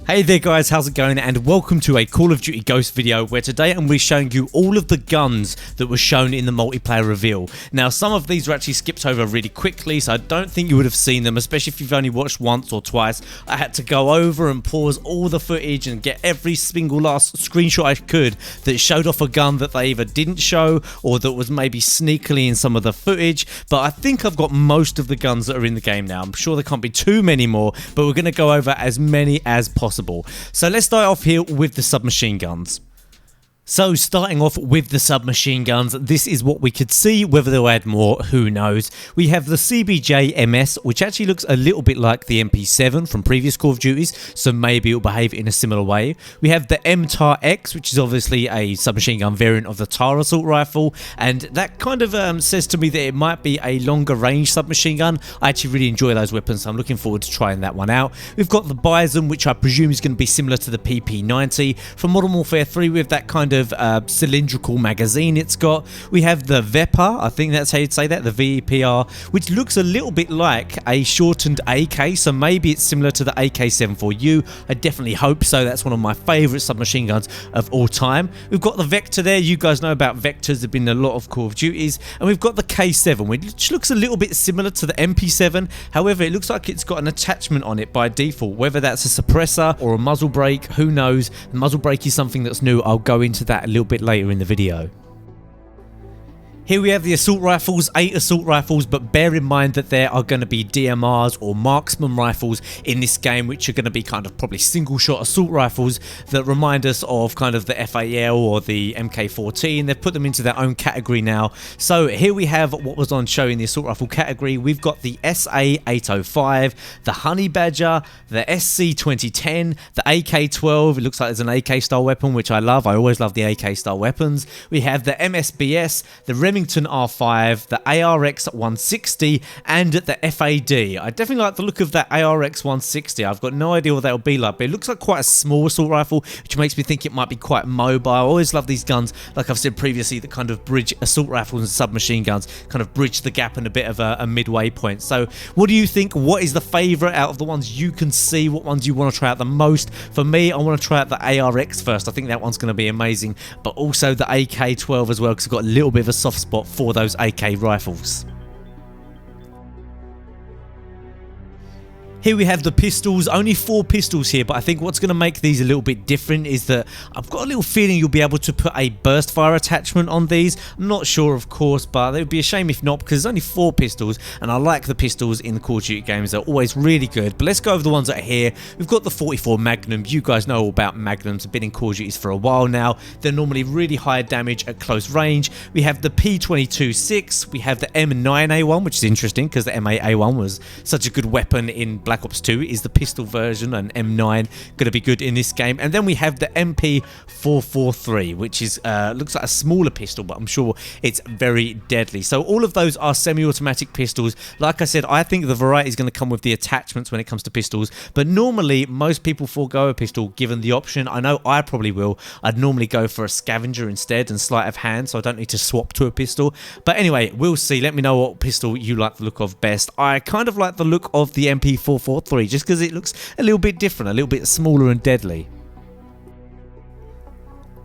Hey there guys, how's it going, and welcome to a Call of Duty Ghost video where today I'm going to be showing you all of the guns that were shown in the multiplayer reveal. Now some of these were actually skipped over really quickly, so I don't think you would have seen them, especially if you've only watched once or twice. I had to go over and pause all the footage and get every single last screenshot I could that showed off a gun that they either didn't show or that was maybe sneakily in some of the footage. But I think I've got most of the guns that are in the game now. I'm sure there can't be too many more, but we're going to go over as many as possible. So let's start off here with the submachine guns. So starting off with the submachine guns, this is what we could see. Whether they'll add more, who knows. We have the CBJ MS, which actually looks a little bit like the MP7 from previous Call of Duties, so maybe it'll behave in a similar way. We have the MTAR X, which is obviously a submachine gun variant of the TAR assault rifle, and that kind of says to me that it might be a longer range submachine gun. I actually really enjoy those weapons, so I'm looking forward to trying that one out. We've got the Bison, which I presume is going to be similar to the PP90 from Modern Warfare 3 with that kind of cylindrical magazine it's got. We have the VEPR, I think that's how you'd say that, the VEPR, which looks a little bit like a shortened AK, so maybe it's similar to the AK-74U. I definitely hope so. That's one of my favourite submachine guns of all time. We've got the Vector there. You guys know about Vectors. There have been a lot of Call of Duties. And we've got the K7, which looks a little bit similar to the MP7. However, it looks like it's got an attachment on it by default. Whether that's a suppressor or a muzzle brake, who knows. The muzzle brake is something that's new. I'll go into that a little bit later in the video. Here we have the assault rifles, 8 assault rifles, but bear in mind that there are going to be DMRs or Marksman rifles in this game, which are going to be kind of probably single shot assault rifles that remind us of kind of the FAL or the MK14. They've put them into their own category now. So here we have what was on show in the assault rifle category. We've got the SA805, the Honey Badger, the SC2010, the AK-12. It looks like there's an AK style weapon, which I love. I always love the AK style weapons. We have the MSBS, the Remington R5, the ARX 160, and the FAD. I definitely like the look of that ARX 160. I've got no idea what that'll be like, but it looks like quite a small assault rifle, which makes me think it might be quite mobile. I always love these guns, like I've said previously, that kind of bridge assault rifles and submachine guns, kind of bridge the gap and a bit of a midway point. So what do you think? What is the favourite out of the ones you can see? What ones you want to try out the most? For me, I want to try out the ARX first. I think that one's going to be amazing, but also the AK-12 as well, because I've got a little bit of a soft spot for those AK rifles. Here we have the pistols, only 4 pistols here, but I think what's going to make these a little bit different is that I've got a little feeling you'll be able to put a burst fire attachment on these. I'm not sure, of course, but it would be a shame if not, because there's only 4 pistols, and I like the pistols in the Call of Duty games. They're always really good. But let's go over the ones that are here. We've got the 44 Magnum. You guys know all about Magnums. I've been in Call of Duties for a while now. They're normally really high damage at close range. We have the P22-6. We have the M9A1, which is interesting because the M8A1 was such a good weapon in Black Ops 2, is the pistol version, and M9 going to be good in this game. And then we have the MP443, which is looks like a smaller pistol, but I'm sure it's very deadly. So all of those are semi-automatic pistols. Like I said, I think the variety is going to come with the attachments when it comes to pistols, but normally most people forego a pistol given the option. I know I probably will. I'd normally go for a scavenger instead and sleight of hand, so I don't need to swap to a pistol. But anyway, we'll see. Let me know what pistol you like the look of best. I kind of like the look of the MP443 just because it looks a little bit different, a little bit smaller and deadly.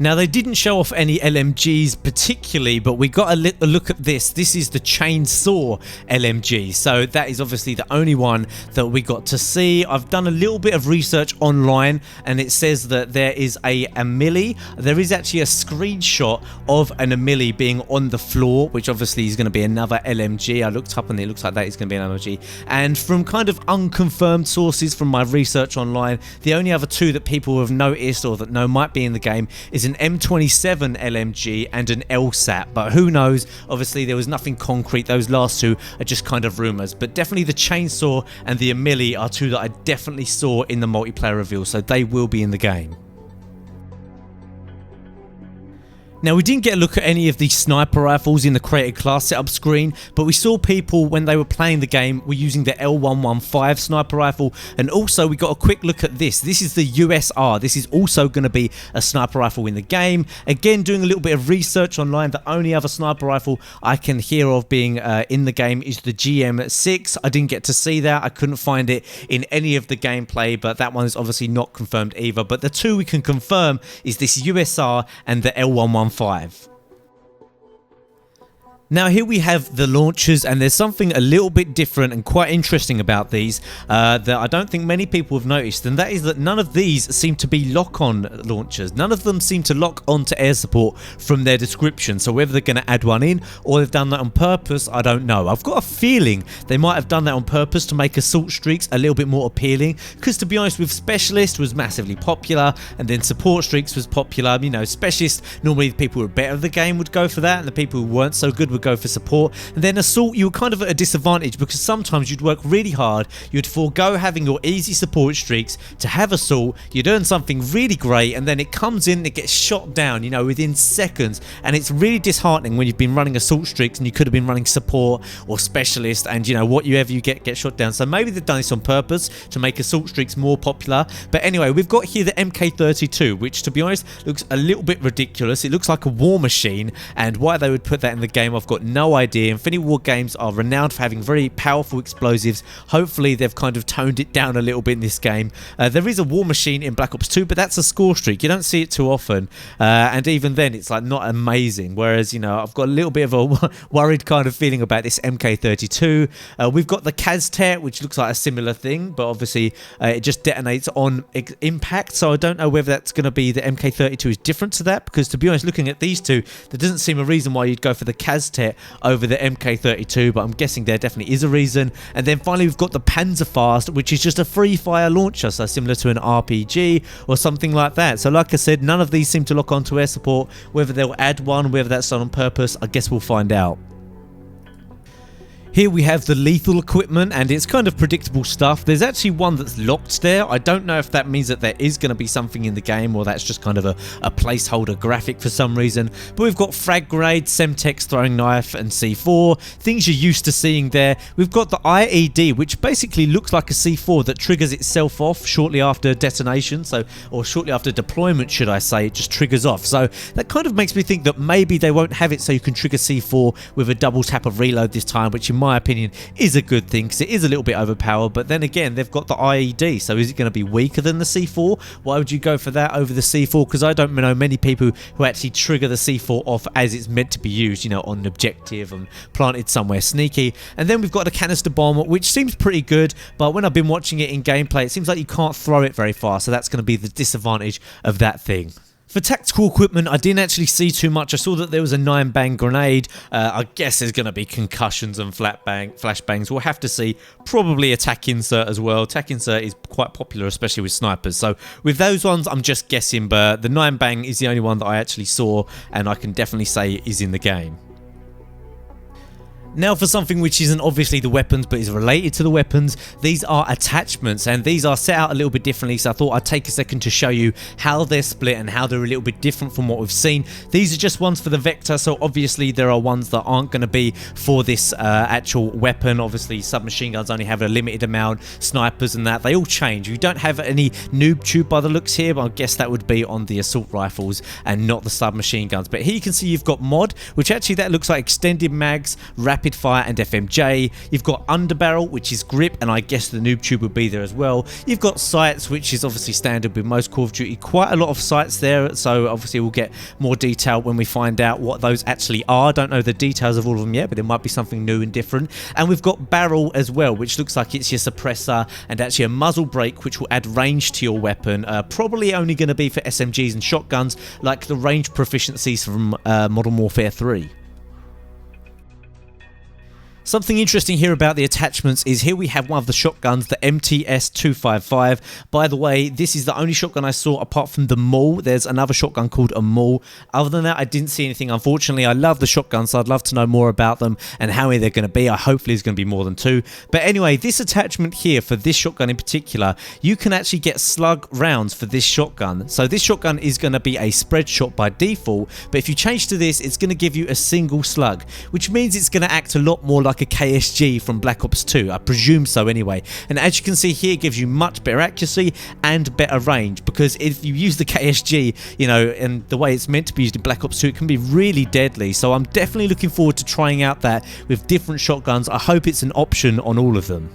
Now, they didn't show off any LMGs particularly, but we got a look at this. This is the Chainsaw LMG, so that is obviously the only one that we got to see. I've done a little bit of research online, and it says that there is a Amili. There is actually a screenshot of an Amili being on the floor, which obviously is going to be another LMG. I looked up, and it looks like that is going to be an LMG. And from kind of unconfirmed sources from my research online, the only other 2 that people have noticed or that know might be in the game is an M27 LMG and an LSAT, but who knows? Obviously there was nothing concrete. Those last 2 are just kind of rumours, but definitely the Chainsaw and the Amili are 2 that I definitely saw in the multiplayer reveal, so they will be in the game. Now, we didn't get a look at any of the sniper rifles in the created class setup screen, but we saw people when they were playing the game were using the L115 sniper rifle, and also we got a quick look at this. This is the USR. This is also going to be a sniper rifle in the game. Again, doing a little bit of research online, the only other sniper rifle I can hear of being in the game is the GM6. I didn't get to see that. I couldn't find it in any of the gameplay, but that one is obviously not confirmed either. But the two we can confirm is this USR and the L115. Now, here we have the launchers, and there's something a little bit different and quite interesting about these that I don't think many people have noticed, and that is that none of these seem to be lock-on launchers. None of them seem to lock onto air support from their description, so whether they're going to add one in or they've done that on purpose, I don't know. I've got a feeling they might have done that on purpose to make assault streaks a little bit more appealing, because to be honest, with Specialist was massively popular, and then support streaks was popular. You know, Specialist, normally the people who were better at the game would go for that, and the people who weren't so good would go for support. And then assault, you were kind of at a disadvantage, because sometimes you'd work really hard, you'd forego having your easy support streaks to have assault, you'd earn something really great, and then it comes in and it gets shot down, you know, within seconds. And it's really disheartening when you've been running assault streaks and you could have been running support or Specialist, and you know, whatever you get shot down. So maybe they've done this on purpose to make assault streaks more popular. But anyway, we've got here the MK32, which to be honest looks a little bit ridiculous. It looks like a war machine, and why they would put that in the game, I've got no idea. Infinity Ward games are renowned for having very powerful explosives. Hopefully they've kind of toned it down a little bit in this game. There is a war machine in Black Ops 2, but that's a score streak. You don't see it too often, and even then it's like not amazing. Whereas, you know, I've got a little bit of a worried kind of feeling about this MK32. We've got the Kaztet, which looks like a similar thing, but obviously it just detonates on impact, so I don't know whether that's going to be the MK32 is different to that, because to be honest, looking at these two, there doesn't seem a reason why you'd go for the Kaztet over the MK32, but I'm guessing there definitely is a reason. And then finally we've got the Panzerfast, which is just a free fire launcher, so similar to an RPG or something like that. So like I said, none of these seem to lock onto air support. Whether they'll add one, whether that's done on purpose, I guess we'll find out. Here we have the lethal equipment, and it's kind of predictable stuff. There's actually one that's locked there. I don't know if that means that there is going to be something in the game, or that's just kind of a placeholder graphic for some reason. But we've got frag grenade, Semtex throwing knife, and C4. Things you're used to seeing there. We've got the IED, which basically looks like a C4 that triggers itself off shortly after detonation, or shortly after deployment, should I say. It just triggers off. So that kind of makes me think that maybe they won't have it so you can trigger C4 with a double tap of reload this time, which in my opinion is a good thing, because it is a little bit overpowered. But then again, they've got the IED, so is it going to be weaker than the C4? Why would you go for that over the C4? Because I don't know many people who actually trigger the C4 off as it's meant to be used, you know, on an objective and planted somewhere sneaky. And then we've got a canister bomb, which seems pretty good, but when I've been watching it in gameplay, it seems like you can't throw it very far, so that's going to be the disadvantage of that thing. For tactical equipment, I didn't actually see too much. I saw that there was a 9-bang grenade. I guess there's going to be concussions and flashbangs. We'll have to see. Probably a tac insert as well. Tac insert is quite popular, especially with snipers. So with those ones, I'm just guessing, but the 9-bang is the only one that I actually saw, and I can definitely say is in the game. Now for something which isn't obviously the weapons but is related to the weapons, these are attachments, and these are set out a little bit differently, so I thought I'd take a second to show you how they're split and how they're a little bit different from what we've seen. These are just ones for the Vector, so obviously there are ones that aren't going to be for this actual weapon. Obviously submachine guns only have a limited amount, snipers and that, they all change. You don't have any noob tube by the looks here, but I guess that would be on the assault rifles and not the submachine guns. But here you can see you've got mod, which actually that looks like extended mags, rapid fire and FMJ. You've got underbarrel, which is grip, and I guess the noob tube would be there as well. You've got sights, which is obviously standard with most Call of Duty. Quite a lot of sights there, so obviously we'll get more detail when we find out what those actually are. Don't know the details of all of them yet, but it might be something new and different. And we've got barrel as well, which looks like it's your suppressor and actually a muzzle brake, which will add range to your weapon. Probably only going to be for SMGs and shotguns, like the range proficiencies from Modern Warfare 3. Something interesting here about the attachments is here we have one of the shotguns, the MTS-255. By the way, this is the only shotgun I saw apart from the Maul. There's another shotgun called a Maul. Other than that, I didn't see anything. Unfortunately, I love the shotguns, so I'd love to know more about them and how many they're going to be. Hopefully there's going to be more than 2. But anyway, this attachment here for this shotgun in particular, you can actually get slug rounds for this shotgun. So this shotgun is going to be a spread shot by default, but if you change to this, it's going to give you a single slug, which means it's going to act a lot more like a KSG from Black Ops 2. I presume so anyway. And as you can see here, it gives you much better accuracy and better range, because if you use the KSG, you know, and the way it's meant to be used in Black Ops 2, it can be really deadly. So I'm definitely looking forward to trying out that with different shotguns. I hope it's an option on all of them.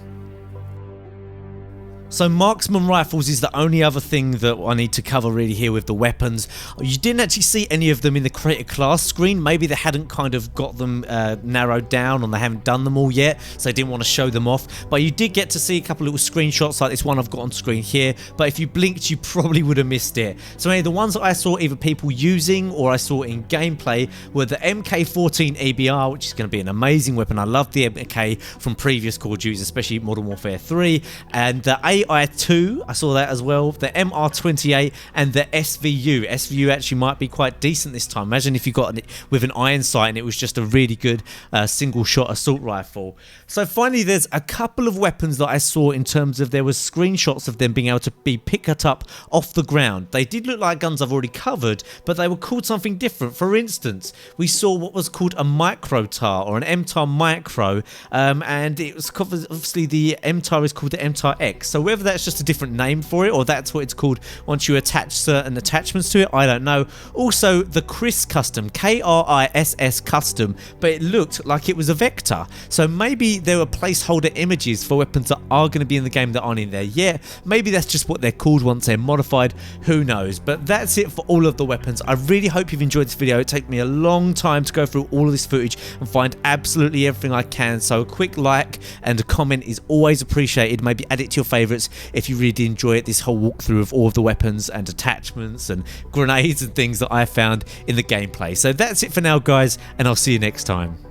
So Marksman rifles is the only other thing that I need to cover really here with the weapons. You didn't actually see any of them in the creator class screen. Maybe they hadn't kind of got them narrowed down, or they haven't done them all yet, so they didn't want to show them off. But you did get to see a couple of little screenshots like this one I've got on screen here. But if you blinked, you probably would have missed it. So anyway, the ones that I saw either people using or I saw in gameplay were the MK14 EBR, which is going to be an amazing weapon. I love the MK from previous Call of Duties, especially Modern Warfare 3, and the AI2, I saw that as well, the MR28 and the SVU. SVU actually might be quite decent this time. Imagine if you got it with an iron sight and it was just a really good single shot assault rifle. So finally, there's a couple of weapons that I saw in terms of there was screenshots of them being able to be picked up off the ground. They did look like guns I've already covered, but they were called something different. For instance, we saw what was called a micro-tar, or an MTAR micro, and it was obviously the MTAR is called the MTAR X. So whether that's just a different name for it, or that's what it's called once you attach certain attachments to it, I don't know. Also, the Chris custom, KRISS custom, but it looked like it was a vector. So maybe there were placeholder images for weapons that are going to be in the game that aren't in there yet. Maybe that's just what they're called once they're modified. Who knows? But that's it for all of the weapons. I really hope you've enjoyed this video. It took me a long time to go through all of this footage and find absolutely everything I can. So a quick like and a comment is always appreciated. Maybe add it to your favourites if you really did enjoy it, this whole walkthrough of all of the weapons and attachments and grenades and things that I found in the gameplay. So that's it for now, guys, and I'll see you next time.